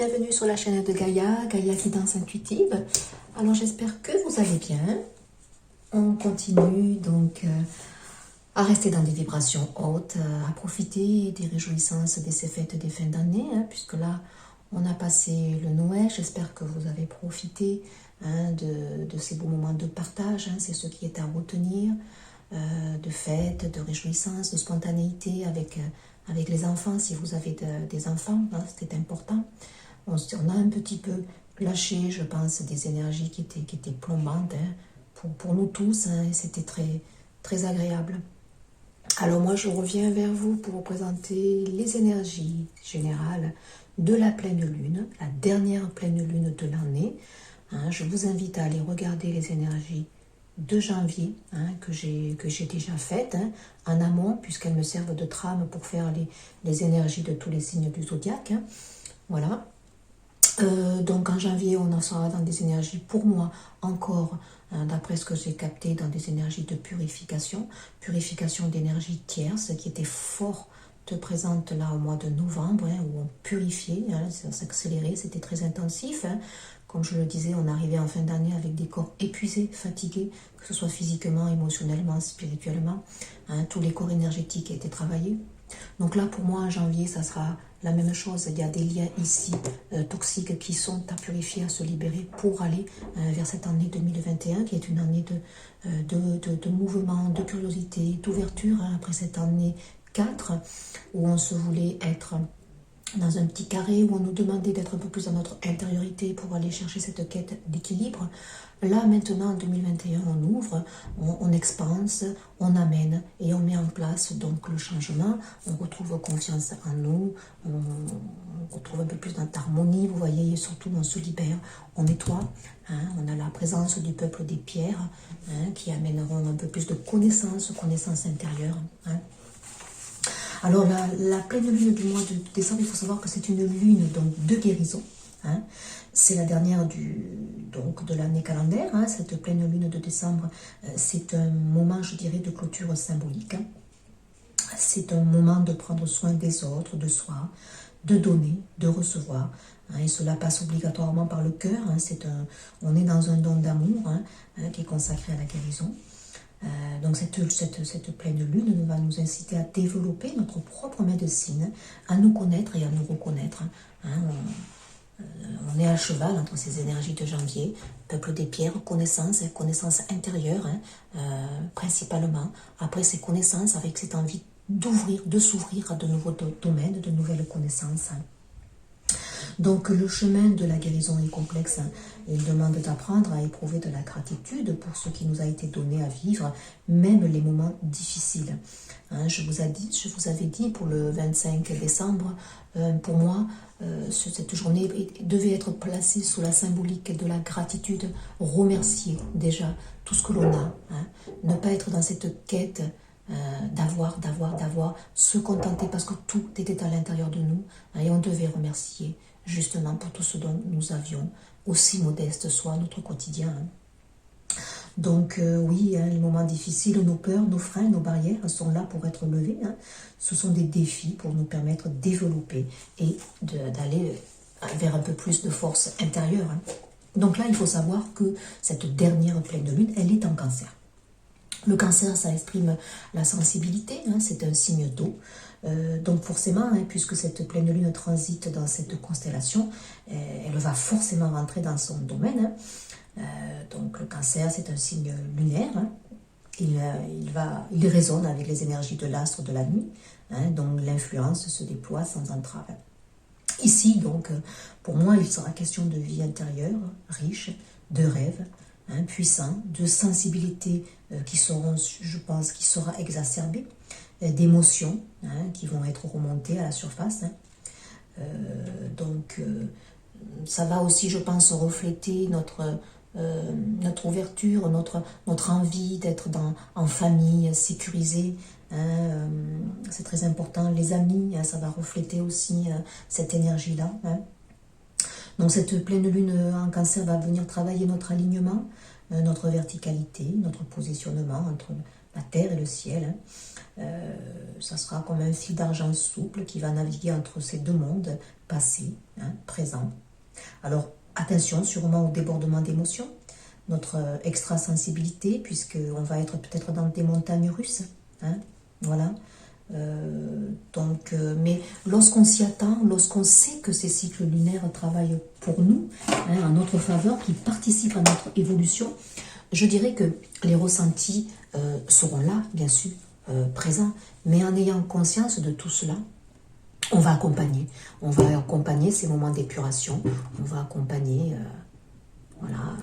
bienvenue sur la chaîne de Gaïa, Gaïa Guidance Intuitive. Alors j'espère que vous allez bien. On continue donc à rester dans des vibrations hautes, à profiter des réjouissances de ces fêtes des fins d'année, puisque là on a passé le Noël. J'espère que vous avez profité de ces beaux moments de partage, c'est ce qui est à retenir, de fêtes, de réjouissances, de spontanéité avec les enfants, si vous avez des enfants, c'était important. On a un petit peu lâché, je pense, des énergies qui étaient plombantes pour nous tous, et c'était très, très agréable. Alors moi, je reviens vers vous pour vous présenter les énergies générales de la pleine lune, la dernière pleine lune de l'année. Je vous invite à aller regarder les énergies de janvier, que j'ai déjà faites en amont, puisqu'elles me servent de trame pour faire les énergies de tous les signes du zodiaque. Voilà. Donc en janvier, on en sera dans des énergies, pour moi, encore, d'après ce que j'ai capté, dans des énergies de purification d'énergie tierce, qui était fort présente là au mois de novembre, où on purifiait, ça s'accélérait, c'était très intensif. Comme je le disais, on arrivait en fin d'année avec des corps épuisés, fatigués, que ce soit physiquement, émotionnellement, spirituellement. Tous les corps énergétiques étaient travaillés. Donc là, pour moi, en janvier, ça sera la même chose. Il y a des liens ici toxiques qui sont à purifier, à se libérer pour aller vers cette année 2021, qui est une année de mouvement, de curiosité, d'ouverture, après cette année 4, où on se voulait être dans un petit carré, où on nous demandait d'être un peu plus dans notre intériorité pour aller chercher cette quête d'équilibre. Là, maintenant, en 2021, on ouvre, on expanse, on amène et on met en place donc le changement. On retrouve confiance en nous, on retrouve un peu plus d'harmonie, vous voyez, et surtout on se libère, on nettoie. On a la présence du peuple des pierres qui amèneront un peu plus de connaissances intérieures. Alors, la pleine lune du mois de décembre, il faut savoir que c'est une lune donc, de guérison. C'est la dernière de l'année calendaire. Cette pleine lune de décembre, c'est un moment, je dirais, de clôture symbolique. C'est un moment de prendre soin des autres, de soi, de donner, de recevoir. Et cela passe obligatoirement par le cœur. On est dans un don d'amour qui est consacré à la guérison. Donc cette pleine lune va nous inciter à développer notre propre médecine, à nous connaître et à nous reconnaître. On est à cheval entre ces énergies de janvier, peuple des pierres, connaissance intérieure, principalement. Après ces connaissances, avec cette envie d'ouvrir, de s'ouvrir à de nouveaux domaines, de nouvelles connaissances. Donc le chemin de la guérison est complexe. Il demande d'apprendre à éprouver de la gratitude pour ce qui nous a été donné à vivre, même les moments difficiles. Je vous avais dit pour le 25 décembre, pour moi, cette journée devait être placée sous la symbolique de la gratitude, remercier déjà tout ce que l'on a, ne pas être dans cette quête d'avoir, se contenter parce que tout était à l'intérieur de nous, et on devait remercier justement pour tout ce dont nous avions, aussi modeste soit notre quotidien. Donc oui, les moments difficiles, nos peurs, nos freins, nos barrières sont là pour être levés. Ce sont des défis pour nous permettre de développer et d'aller vers un peu plus de force intérieure. Donc là, il faut savoir que cette dernière pleine lune, elle est en cancer. Le cancer, ça exprime la sensibilité, c'est un signe d'eau. Donc forcément, puisque cette pleine lune transite dans cette constellation, elle va forcément rentrer dans son domaine. Donc le cancer, c'est un signe lunaire. Il résonne avec les énergies de l'astre de la nuit. Donc l'influence se déploie sans entrave. Ici, donc, pour moi, il sera question de vie intérieure, riche, de rêves, puissants, de sensibilité qui seront, je pense, qui sera exacerbée, d'émotions qui vont être remontées à la surface. Donc, ça va aussi, je pense, refléter notre ouverture, notre envie d'être en famille, sécurisée. C'est très important. Les amis, ça va refléter aussi cette énergie-là. Donc cette pleine lune en cancer va venir travailler notre alignement, notre verticalité, notre positionnement entre la terre et le ciel. Hein. Ça sera comme un fil d'argent souple qui va naviguer entre ces deux mondes, passé, hein, présent. Alors, attention sûrement au débordement d'émotions, notre extrasensibilité, puisqu'on va être peut-être dans des montagnes russes. Hein, voilà. Mais lorsqu'on s'y attend, lorsqu'on sait que ces cycles lunaires travaillent pour nous, hein, en notre faveur, qui participent à notre évolution, je dirais que les ressentis seront là, bien sûr, présents, mais en ayant conscience de tout cela, on va accompagner. On va accompagner ces moments d'épuration, on va accompagner voilà,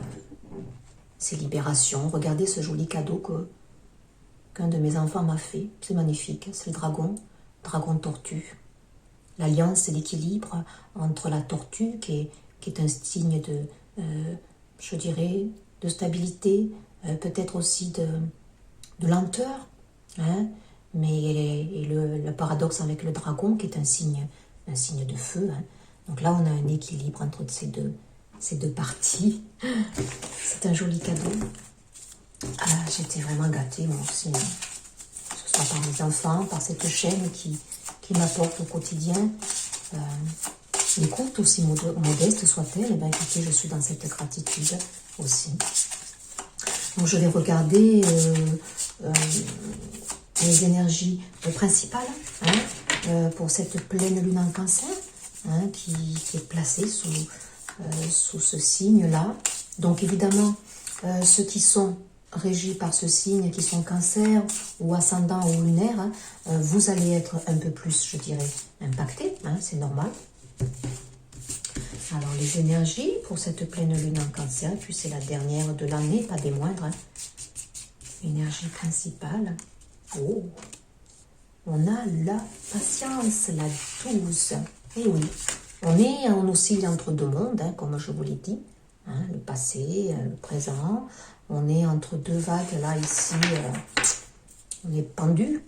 ces libérations. Regardez ce joli cadeau qu'un de mes enfants m'a fait, c'est magnifique, c'est le dragon tortue. L'alliance et l'équilibre entre la tortue, qui est un signe de, je dirais, de stabilité, peut-être aussi de lenteur, hein, mais le paradoxe avec le dragon, qui est un signe de feu. Hein. Donc là, on a un équilibre entre ces deux parties. C'est un joli cadeau. Ah, j'étais vraiment gâtée, moi aussi. Hein. Que ce soit par mes enfants, par cette chaîne qui m'apporte au quotidien. Les comptes, aussi modestes soient-elles, eh bien, écoutez, je suis dans cette gratitude aussi. Donc, je vais regarder les énergies principales hein, pour cette pleine lune en cancer hein, qui est placée sous ce signe-là. Donc, évidemment, ceux qui sont régis par ce signe, qui sont cancer ou ascendant ou lunaire, hein, vous allez être un peu plus, je dirais, impacté, hein, c'est normal. Alors, les énergies pour cette pleine lune en cancer, puis c'est la dernière de l'année, pas des moindres. Hein. Énergie principale. Oh, on a la patience, la 12. Et oui, on oscille entre deux mondes, hein, comme je vous l'ai dit. Hein, le passé, le présent. On est entre deux vagues, là, ici. On est pendu.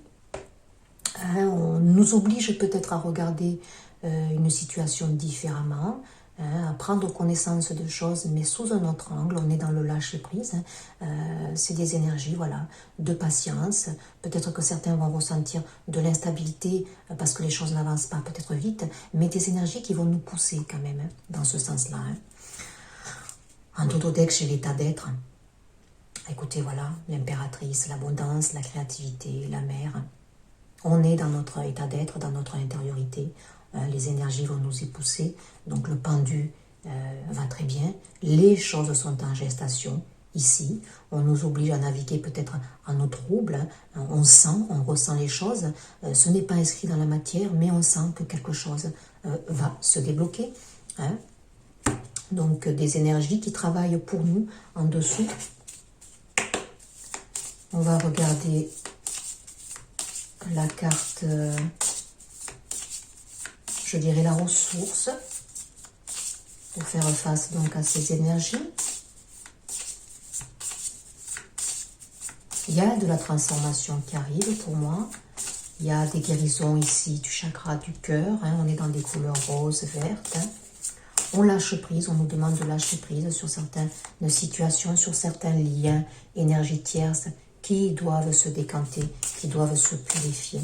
Hein, on nous oblige peut-être à regarder une situation différemment. Hein, à prendre connaissance de choses, mais sous un autre angle. On est dans le lâcher-prise. Hein. C'est des énergies, voilà, de patience. Peut-être que certains vont ressentir de l'instabilité parce que les choses n'avancent pas peut-être vite, mais des énergies qui vont nous pousser quand même, hein, dans ce sens-là. Hein. En Totodex, j'ai l'état d'être. Écoutez, voilà, l'impératrice, l'abondance, la créativité, la mer. On est dans notre état d'être, dans notre intériorité. Les énergies vont nous y pousser. Donc le pendu va très bien. Les choses sont en gestation ici. On nous oblige à naviguer peut-être en eau trouble. Hein. On sent, on ressent les choses. Ce n'est pas inscrit dans la matière, mais on sent que quelque chose va se débloquer. Hein. Donc des énergies qui travaillent pour nous en dessous. On va regarder la carte, je dirais la ressource, pour faire face donc à ces énergies. Il y a de la transformation qui arrive pour moi. Il y a des guérisons ici du chakra du cœur. Hein, on est dans des couleurs roses, vertes. Hein. On lâche prise, on nous demande de lâcher prise sur certaines situations, sur certains liens, énergies tierces qui doivent se décanter, qui doivent se purifier.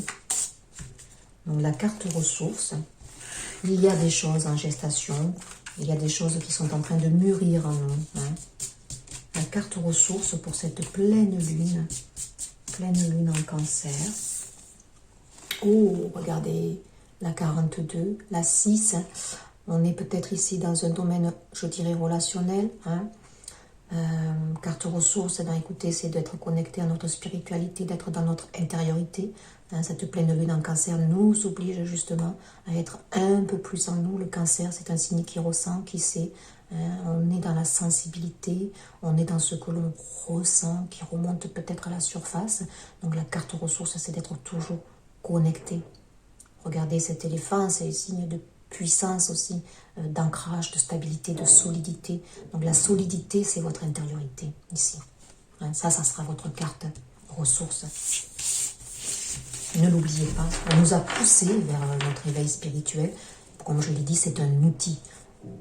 Donc la carte ressources, il y a des choses en gestation, il y a des choses qui sont en train de mûrir en nous. Hein. La carte ressources pour cette pleine lune en cancer. Oh, regardez, la 42, la 6, hein. On est peut-être ici dans un domaine, je dirais, relationnel. Hein. Carte ressources, ben, écoutez, c'est d'être connecté à notre spiritualité, d'être dans notre intériorité. Hein, cette pleine lune en cancer nous oblige justement à être un peu plus en nous. Le cancer, c'est un signe qui ressent, qui sait. Hein, on est dans la sensibilité, on est dans ce que l'on ressent, qui remonte peut-être à la surface. Donc la carte ressources, c'est d'être toujours connecté. Regardez cet éléphant, c'est le signe de puissance aussi, d'ancrage, de stabilité, de solidité. Donc la solidité, c'est votre intériorité, ici. Hein, ça sera votre carte ressources. Ne l'oubliez pas, on nous a poussé vers notre éveil spirituel. Comme je l'ai dit, c'est un outil.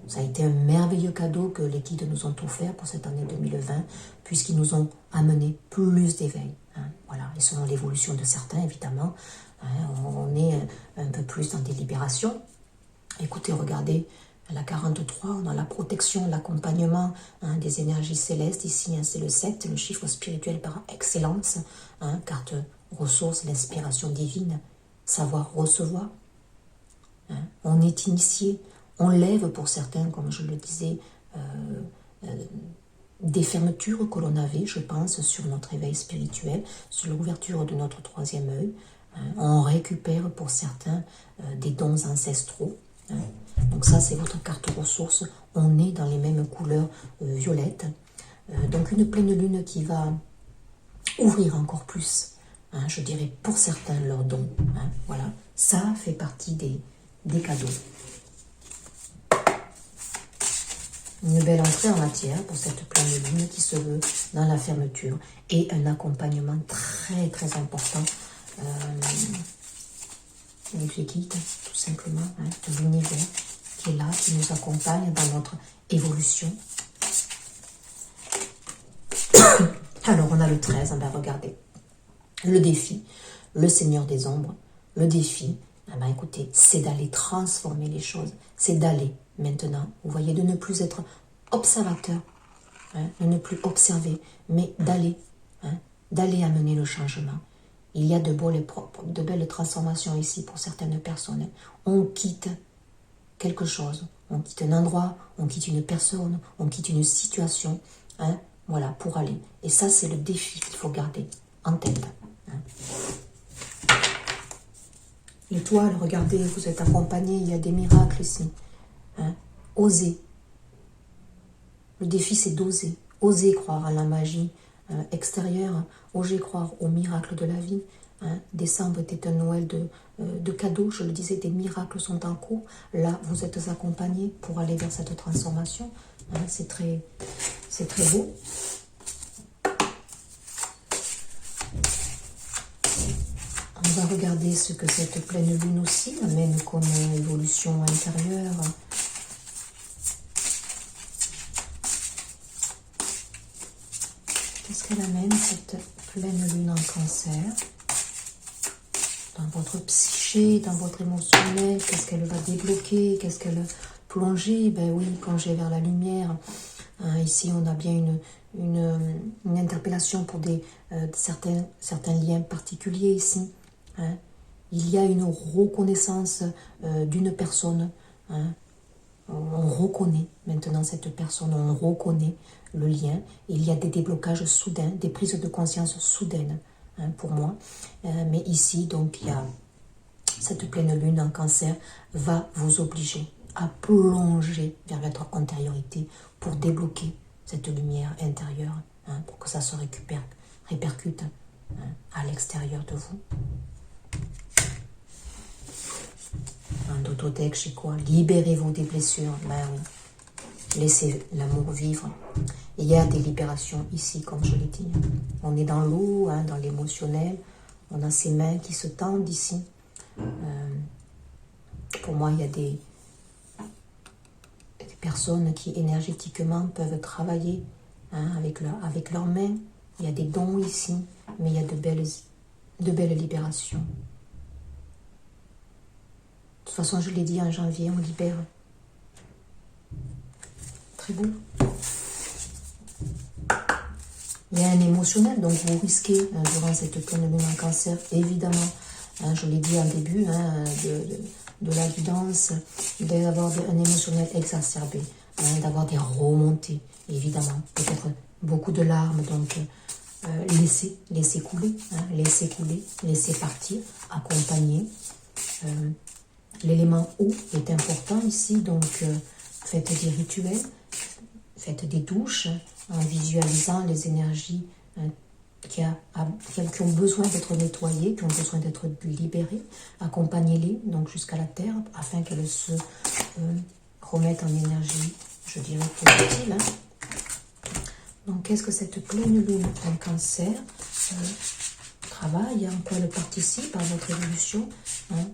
Ça a été un merveilleux cadeau que les guides nous ont offert pour cette année 2020, puisqu'ils nous ont amené plus d'éveil. hein, voilà. Et selon l'évolution de certains, évidemment, hein, on est un peu plus dans des libérations. Écoutez, regardez, la 43, on a la protection, l'accompagnement hein, des énergies célestes. Ici, hein, c'est le 7, le chiffre spirituel par excellence. Hein, carte ressources, l'inspiration divine, savoir recevoir. Hein, on est initié, on lève pour certains, comme je le disais, des fermetures que l'on avait, je pense, sur notre éveil spirituel, sur l'ouverture de notre troisième œil. Hein, on récupère pour certains des dons ancestraux. Hein. Donc ça, c'est votre carte ressources. On est dans les mêmes couleurs violettes. Donc une pleine lune qui va ouvrir encore plus, hein, je dirais, pour certains, leurs dons. Hein, voilà, ça fait partie des cadeaux. Une belle entrée en matière pour cette pleine lune qui se veut dans la fermeture et un accompagnement très très important avec les guides, tout simplement, hein, de l'univers qui est là, qui nous accompagne dans notre évolution. Alors on a le 13, ben regardez, le défi, le Seigneur des Ombres, le défi, ben écoutez, c'est d'aller transformer les choses, c'est d'aller maintenant, vous voyez, de ne plus être observateur, hein, de ne plus observer, mais d'aller, hein, d'aller amener le changement. Il y a de belles transformations ici pour certaines personnes. On quitte quelque chose, on quitte un endroit, on quitte une personne, on quitte une situation, hein, voilà, pour aller. Et ça, c'est le défi qu'il faut garder en tête. Hein. L'étoile, regardez, vous êtes accompagné, il y a des miracles ici. Hein. Osez. Le défi, c'est d'oser. Oser croire à la magie extérieure. Oser croire aux miracles de la vie. Hein. Décembre était un Noël de cadeaux. Je le disais, des miracles sont en cours. Là, vous êtes accompagnés pour aller vers cette transformation. Hein. C'est très beau. On va regarder ce que cette pleine lune aussi amène comme évolution intérieure. Qu'est-ce qu'elle amène, cette pleine lune en cancer? Dans votre psyché, dans votre émotionnel, qu'est-ce qu'elle va débloquer? Qu'est-ce qu'elle va plonger? Ben oui, plonger vers la lumière. Hein, ici, on a bien une interpellation pour certains liens particuliers ici. Hein. Il y a une reconnaissance d'une personne. Hein. On reconnaît maintenant cette personne, on reconnaît le lien. Il y a des déblocages soudains, des prises de conscience soudaines, hein, pour moi. Mais ici, donc, il y a cette pleine lune en cancer va vous obliger à plonger vers votre antériorité pour débloquer cette lumière intérieure, hein, pour que ça se répercute hein, à l'extérieur de vous. Un autodeck chez quoi? Libérez-vous des blessures. Ben oui. Laissez l'amour vivre. Il y a des libérations ici, comme je l'ai dit. On est dans l'eau, hein, dans l'émotionnel. On a ces mains qui se tendent ici. Pour moi, il y a des personnes qui énergétiquement peuvent travailler hein, avec leurs mains. Il y a des dons ici, mais il y a de belles libérations. De toute façon, je l'ai dit, en janvier, on libère. Très beau. Il y a un émotionnel, donc vous risquez, durant cette pleine lune en cancer, évidemment, hein, je l'ai dit en début de la guidance, d'avoir un émotionnel exacerbé, hein, d'avoir des remontées, évidemment. Peut-être beaucoup de larmes, donc laissez couler, hein, laissez partir, accompagner. L'élément eau est important ici, donc faites des rituels, faites des douches en visualisant les énergies qui ont besoin d'être nettoyées, qui ont besoin d'être libérées. Accompagnez-les donc jusqu'à la terre afin qu'elles se remettent en énergie, je dirais, positive. Hein. Donc qu'est-ce que cette pleine lune en cancer travaille, en quoi elle participe à votre évolution hein.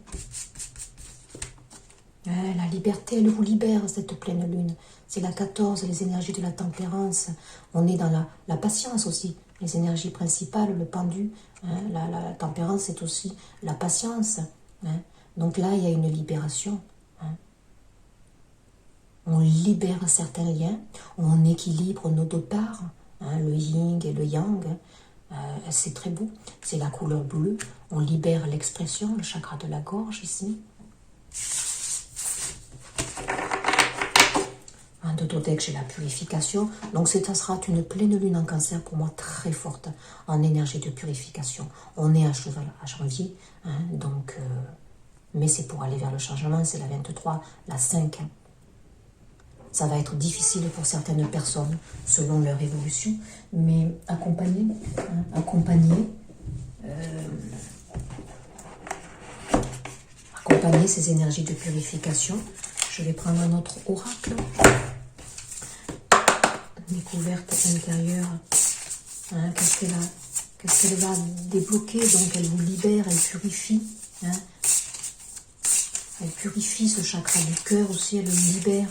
La liberté, elle vous libère, cette pleine lune. C'est la 14, les énergies de la tempérance. On est dans la patience aussi. les énergies principales, le pendu, hein, la tempérance, c'est aussi la patience. Hein. Donc là, il y a une libération. Hein. On libère certains liens, on équilibre nos deux parts, hein, le yin et le yang. C'est très beau, c'est la couleur bleue. On libère l'expression, le chakra de la gorge ici. En Dododek, j'ai la purification. Donc, ça sera une pleine lune en cancer pour moi très forte en énergie de purification. On est à cheval à janvier, hein, donc, mais c'est pour aller vers le changement. C'est la 23, la 5. Ça va être difficile pour certaines personnes selon leur évolution, mais accompagner, hein, accompagner ces énergies de purification. Je vais prendre un autre oracle. Découverte intérieure. Hein, qu'est-ce qu'elle va débloquer? Donc elle vous libère, elle purifie. Hein. Elle purifie ce chakra du cœur aussi, elle le libère.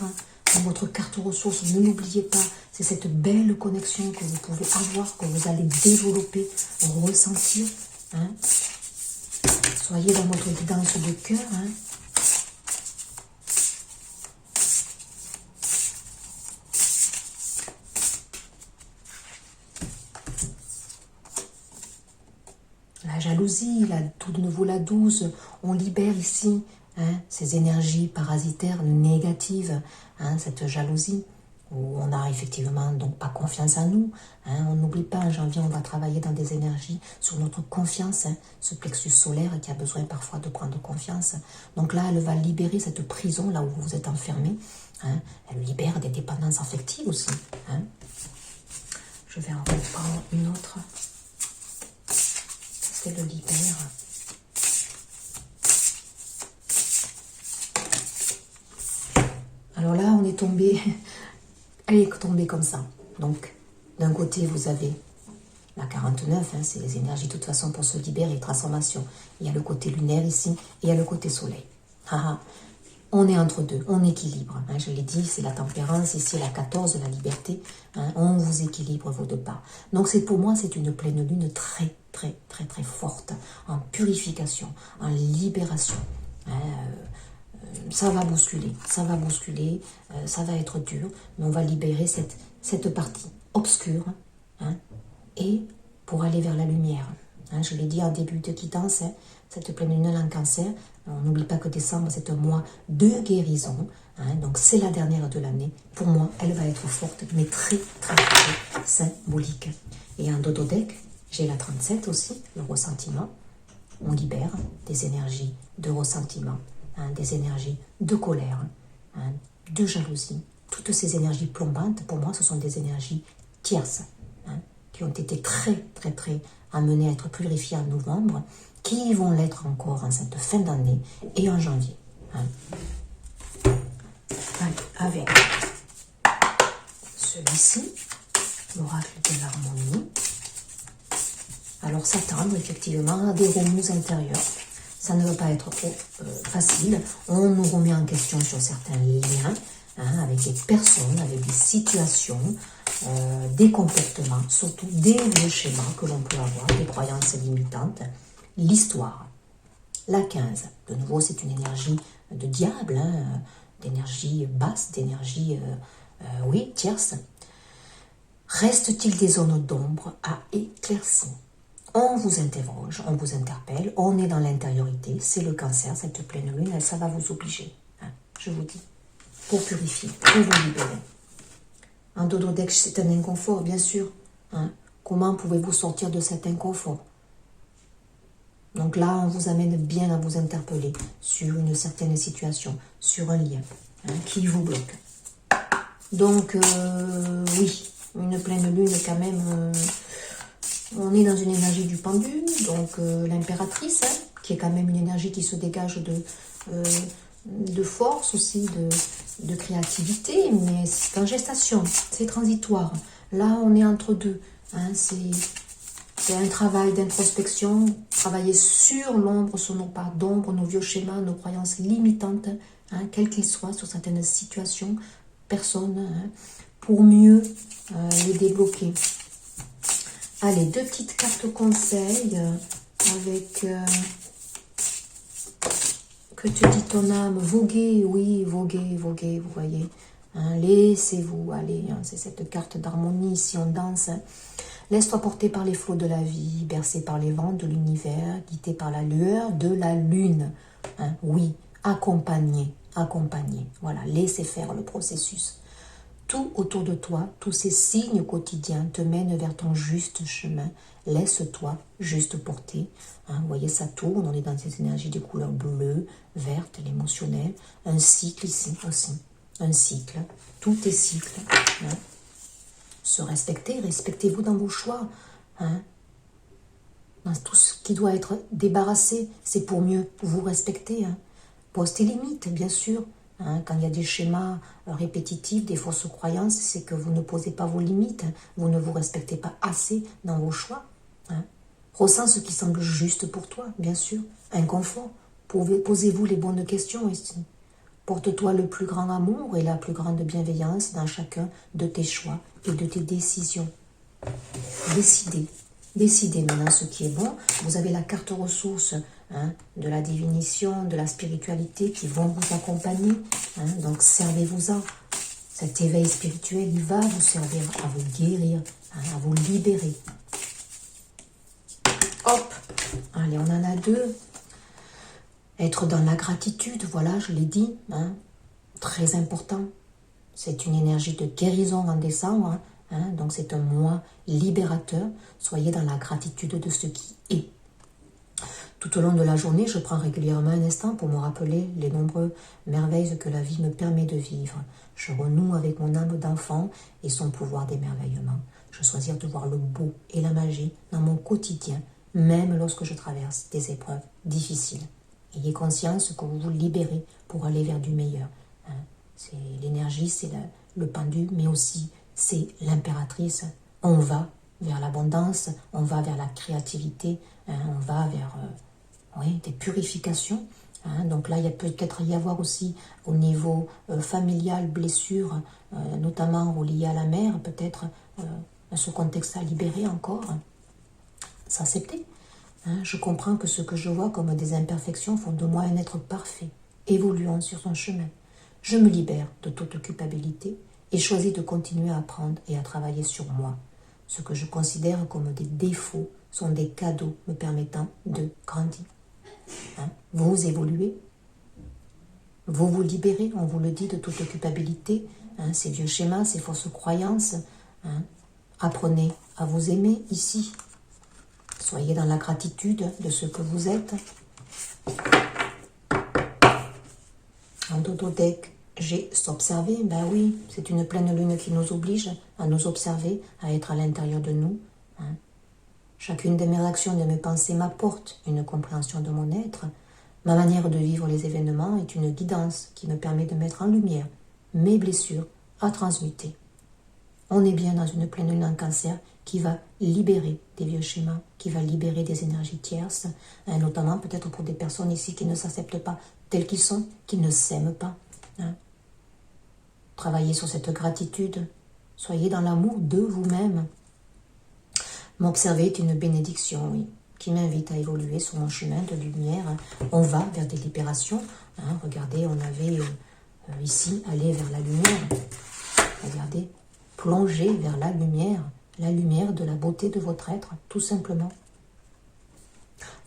Dans votre carte ressources, ne l'oubliez pas, c'est cette belle connexion que vous pouvez avoir, que vous allez développer, ressentir. Hein. Soyez dans votre guidance de cœur. Hein. La jalousie, tout de nouveau la 12, on libère ici hein, ces énergies parasitaires négatives, hein, cette jalousie, où on n'a effectivement donc pas confiance en nous. Hein, on n'oublie pas, en janvier, on va travailler dans des énergies sur notre confiance, hein, ce plexus solaire qui a besoin parfois de prendre confiance. Donc là, elle va libérer cette prison, là où vous êtes enfermé. Hein, elle libère des dépendances affectives aussi. Hein. Je vais en reprendre une autre. Le libère. Alors là, on est tombé, elle est tombée comme ça. Donc, d'un côté, vous avez la 49, hein, c'est les énergies de toute façon pour se libérer, transformation. Il y a le côté lunaire ici, et il y a le côté soleil. On est entre deux, on équilibre. Hein, je l'ai dit, c'est la tempérance, ici la 14, la liberté. Hein, on vous équilibre vos deux pas. Donc pour moi, c'est une pleine lune très forte en purification, en libération. Ça va bousculer, ça va être dur, mais on va libérer cette partie obscure hein, et pour aller vers la lumière. Hein, je l'ai dit en début de quittance, hein, cette pleine lune en cancer, on n'oublie pas que décembre c'est un mois de guérison, hein, donc c'est la dernière de l'année. Pour moi, elle va être forte, mais très symbolique. Et en Dododek, j'ai la 37 aussi, le ressentiment. On libère des énergies de ressentiment, hein, des énergies de colère, hein, de jalousie. Toutes ces énergies plombantes, pour moi, ce sont des énergies tierces, hein, qui ont été très amenées à être purifiées en novembre, qui vont l'être encore en cette fin d'année et en janvier. Hein. Avec celui-ci, l'oracle de l'harmonie. Alors s'attendre effectivement à des remous intérieurs. Ça ne va pas être facile. On nous remet en question sur certains liens, hein, avec des personnes, avec des situations, des comportements, surtout des vieux schémas que l'on peut avoir, des croyances limitantes. L'histoire. La 15, de nouveau c'est une énergie de diable, hein, d'énergie basse, d'énergie, oui, tierce. Reste-t-il des zones d'ombre à éclaircir? On vous interroge, on vous interpelle, on est dans l'intériorité, c'est le cancer, cette pleine lune, ça va vous obliger, hein, je vous dis, pour purifier, pour vous libérer. En Dododek, c'est un inconfort, bien sûr. Hein. Comment pouvez-vous sortir de cet inconfort? Donc là, on vous amène bien à vous interpeller sur une certaine situation, sur un lien hein, qui vous bloque. Donc, oui, une pleine lune quand même... on est dans une énergie du pendu, donc l'impératrice, hein, qui est quand même une énergie qui se dégage de force aussi, de créativité, mais c'est en gestation, c'est transitoire. Là, on est entre deux. Hein, c'est un travail d'introspection, travailler sur l'ombre, sur nos parts d'ombre, nos vieux schémas, nos croyances limitantes, hein, quelles qu'ils soient, sur certaines situations, personnes, hein, pour mieux les débloquer. Allez, 2 petites cartes conseils avec... que te dit ton âme? Voguez, oui, voguez, voguez, vous voyez. Hein, laissez-vous aller. Hein, c'est cette carte d'harmonie, si on danse. Hein. Laisse-toi porter par les flots de la vie, bercé par les vents de l'univers, guidé par la lueur de la lune. Hein, oui, accompagné, accompagné. Voilà, laissez faire le processus. Tout autour de toi, tous ces signes quotidiens te mènent vers ton juste chemin. Laisse-toi juste porter. Hein, vous voyez, ça tourne, on est dans ces énergies des couleurs bleues, vertes, l'émotionnel. Un cycle ici aussi. Un cycle. Tout est cycle. Hein. Se respecter, respectez-vous dans vos choix. Hein. Dans tout ce qui doit être débarrassé, c'est pour mieux vous respecter. Hein. Pose tes limites, bien sûr. Hein, quand il y a des schémas répétitifs, des fausses croyances, c'est que vous ne posez pas vos limites, hein, vous ne vous respectez pas assez dans vos choix. Hein. Ressens ce qui semble juste pour toi, bien sûr. Inconfort. Posez-vous les bonnes questions ici. Porte-toi le plus grand amour et la plus grande bienveillance dans chacun de tes choix et de tes décisions. Décidez. Décidez maintenant ce qui est bon. Vous avez la carte ressources, hein, de la divination, de la spiritualité qui vont vous accompagner. Hein, donc servez-vous-en. Cet éveil spirituel, il va vous servir à vous guérir, hein, à vous libérer. Hop. Allez, on en a 2. Être dans la gratitude, voilà, je l'ai dit. Hein, très important. C'est une énergie de guérison en décembre. Hein. Hein, donc c'est un mois libérateur. Soyez dans la gratitude de ce qui est. Tout au long de la journée, je prends régulièrement un instant pour me rappeler les nombreuses merveilles que la vie me permet de vivre. Je renoue avec mon âme d'enfant et son pouvoir d'émerveillement. Je choisis de voir le beau et la magie dans mon quotidien, même lorsque je traverse des épreuves difficiles. Ayez conscience que vous vous libérez pour aller vers du meilleur. Hein, c'est l'énergie, c'est le pendu, mais aussi c'est l'impératrice. On va vers l'abondance, on va vers la créativité, hein, on va vers des purifications. Hein. Donc là, il y a peut-être y avoir aussi au niveau familial, blessure, notamment reliée à la mère, peut-être ce contexte à libérer encore. Hein. S'accepter. Hein. Je comprends que ce que je vois comme des imperfections font de moi un être parfait, évoluant sur son chemin. Je me libère de toute culpabilité et choisis de continuer à apprendre et à travailler sur moi. Ce que je considère comme des défauts sont des cadeaux me permettant de grandir. Hein? Vous évoluez, vous vous libérez, on vous le dit, de toute culpabilité, hein, ces vieux schémas, ces fausses croyances. Hein? Apprenez à vous aimer ici. Soyez dans la gratitude de ce que vous êtes. En dodo-deck, j'ai s'observer, ben oui, c'est une pleine lune qui nous oblige à nous observer, à être à l'intérieur de nous. Hein. Chacune de mes actions, de mes pensées m'apporte une compréhension de mon être. Ma manière de vivre les événements est une guidance qui me permet de mettre en lumière mes blessures à transmuter. On est bien dans une pleine lune en cancer qui va libérer des vieux schémas, qui va libérer des énergies tierces, hein, notamment peut-être pour des personnes ici qui ne s'acceptent pas tels qu'ils sont, qui ne s'aiment pas. Hein. Travaillez sur cette gratitude. Soyez dans l'amour de vous-même. M'observer est une bénédiction, oui, qui m'invite à évoluer sur mon chemin de lumière. On va vers des libérations. Hein. Regardez, on avait ici aller vers la lumière. Regardez, plonger vers la lumière de la beauté de votre être, tout simplement.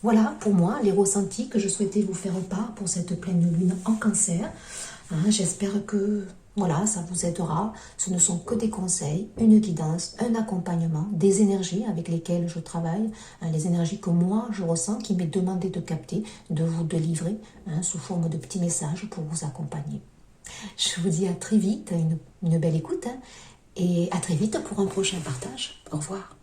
Voilà pour moi les ressentis que je souhaitais vous faire part pour cette pleine lune en cancer. Hein, j'espère que voilà, ça vous aidera. Ce ne sont que des conseils, une guidance, un accompagnement, des énergies avec lesquelles je travaille, hein, les énergies que moi je ressens, qui m'est demandé de capter, de vous délivrer hein, sous forme de petits messages pour vous accompagner. Je vous dis à très vite, une belle écoute hein, et à très vite pour un prochain partage. Au revoir.